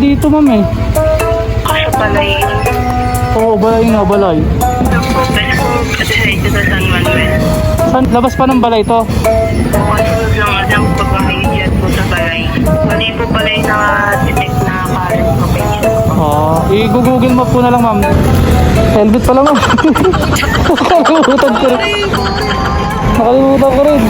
dito ma'am eh. Kaso balay. Oo, balay nga, balay. Best ko kasi dito sa San Manuel. Saan? Labas pa ng balay to? Kasunod lang ang pagkakayod po sa balay. Mali po balay na detect na current location. I-google map po na lang ma'am. Helmet pala ma'am. Nakalimutan ko rin. Nakalimutan ko rin.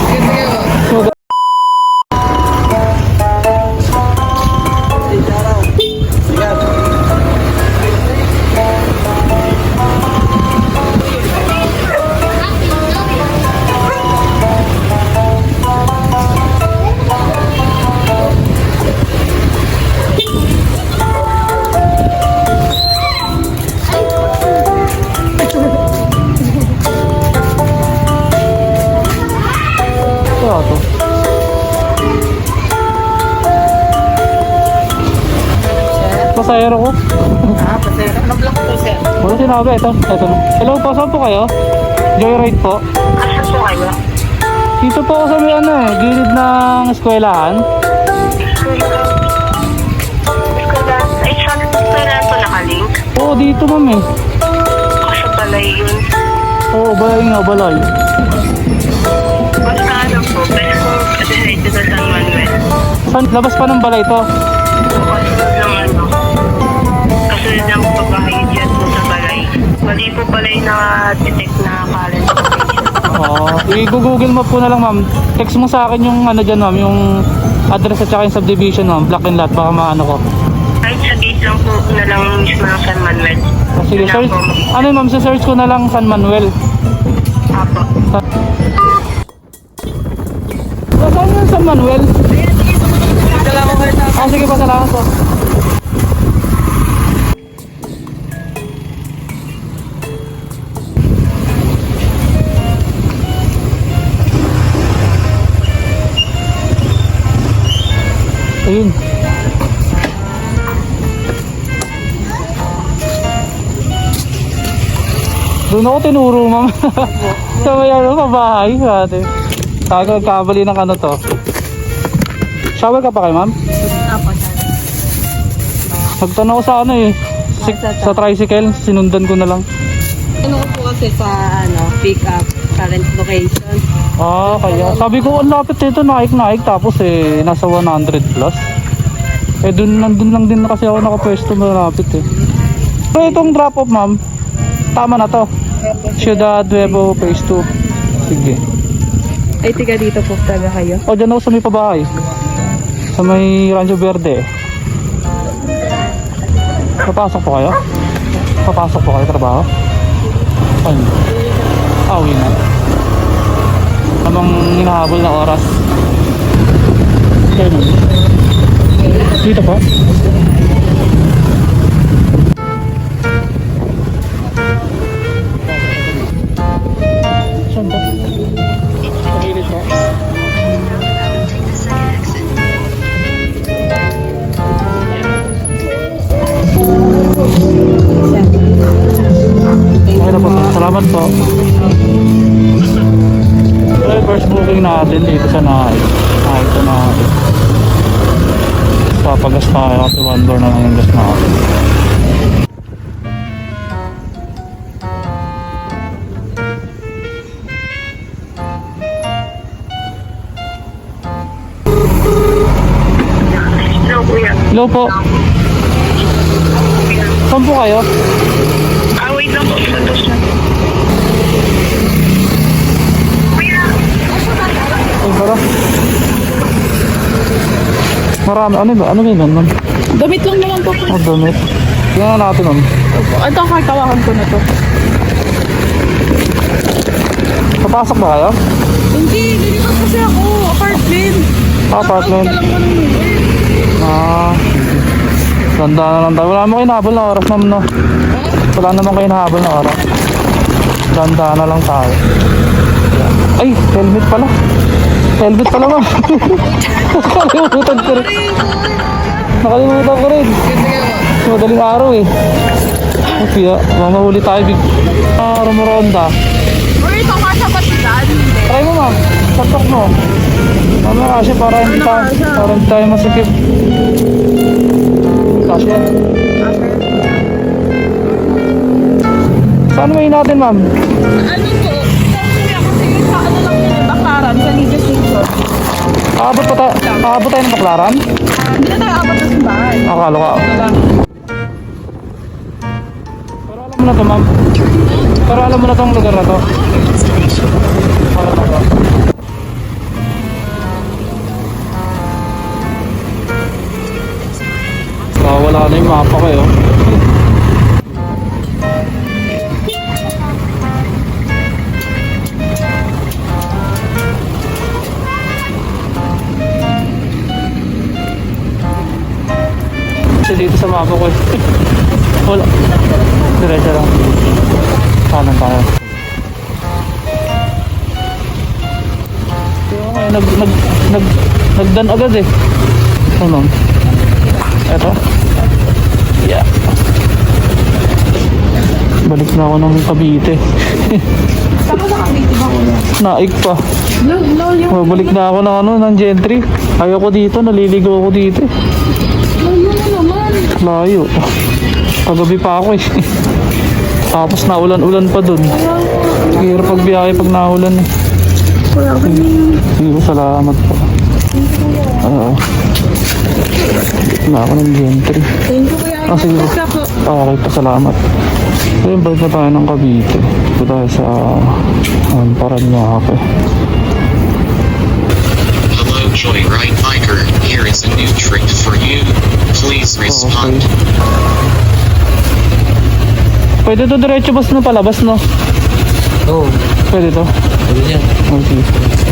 Kaya to. Pasayero ko. Pasero. Ano block po, sir? Wala sinabi. Ito na. Hello po, saan po kayo? Joyride po. Asa po kayo? Dito po ako sa may gilid ng eskwelahan. Ay, saan po po nakalink? Oo, dito ma'am eh. Kaso balay yun. Oo, balay nga, balay. Basta ano po, best ko kasi dito sa San Manuel. Saan? Labas pa ng balay to? Kasunod lang kasunod lang pagkakayod po sa balay. Mali po balay na detect na current location. I-google map po na lang ma'am. Text mo sa akin yung ano dyan ma'am, yung address at saka yung subdivision ma'am. Block and lot, baka maano ko. Kahit sa gate lang po na lang mismo ng San Manuel. Sige, search. Ano ma'am, search ko na lang San Manuel. Apo. Saan yung San Manuel? Sige pa, salamat po. Ayun. Doon ako tinuro ma'am. Sa may ano, mabahay sa atin. Kabali ng ano to. Shower ka pa kayo ma'am? Apo, sir. Nagtanong ko sa ano eh. Sa tricycle, sinundan ko na lang. Ano ko po kasi sa pick up current location. Kaya sabi ko ang lapit nito, naik tapos nasa 100 plus. Nandun lang din kasi ako nakapwesto, malapit eh. Pero itong drop off ma'am, tama na to. Ciudad Nuevo Phase 2. Sige. Ay, tiga dito po talaga kayo? Dyan ako sa may pabahay. Sa may Rancho Verde. Papasok po kayo? Papasok po kayo trabaho? Ano? Uwi na. Namang hinahabol na oras. Kaya nun. Dito po. Saan po? Pagilid po. Okay na po. Salamat po. Ito first booking natin dito sa Nahay. Ito na papagas tayo kasi one door na lang yung gas natin. Hello, kuya. Hello po. Saan po kayo? Wait lang po. Santos na. Kuya. Ay, tara. Marami. Ano ba? Ano ba yun, ma'am? Damit lang naman po. Damit. Tingnan natin, ma'am. Ito ang kartawakan ko na to. Papasok ba kayo? Hindi, nilipas kasi ako. Apartment. Apartment. Ganda na lang tayo. Wala naman kayo nahabol na oras, ma'am, no? Wala naman kayo nahabol na oras. Ganda na lang tayo. Ay, helmet pala. Helmet pala, ma'am. Nakalimutan ko rin. Nakalimutan ko rin. Madaling araw eh. Kaya mamahuli tayo rumoronda. Uy, ito nga sa batilan. Try mo ma'am. Satok mo. Mamaya kasi para hindi tayo masikip. Kasya. Saan may natin, ma'am? Ano po? Kasi sa ano lang yun, Bakaran, sa Liga Station. Aabot tayo ng Baklaran? Hindi na tayo abot na sa bahay. Akala ko. Ano lang. Pero alam mo na to, ma'am. Pero alam mo na tong lugar na to. Para na to. Wala na yung mapa ko yun. Kasi dito sa mapa ko wala. Diretso lang. Kanan tayo. Kaya nga, nagdan agad eh. Ano? Eto. Yeah. Balik na ako ng Cavite. Saka sa Cavite ba ko? Naik pa. Balik na ako ng ng Gentry. Ayaw ko dito, naliligaw ako dito. Layo na naman. Layo. Kagabi pa ako eh. Tapos naulan-ulan pa dun. Hirap pagbiyahe pag naulan eh. Wala ka niya. Sige, salamat po. Oo. Na ako ng Gentry. Thank you, kuya. Ah, sige. Basta po. Okay pa, salamat. Ayun, balik na tayo ng Cavite. Dito tayo sa Paranaque. Hello Joyride Biker, here is a new trick for you. Please respond. Pwede to diretso bas na palabas, no? Oo, Pwede to? pwede yan. Okay.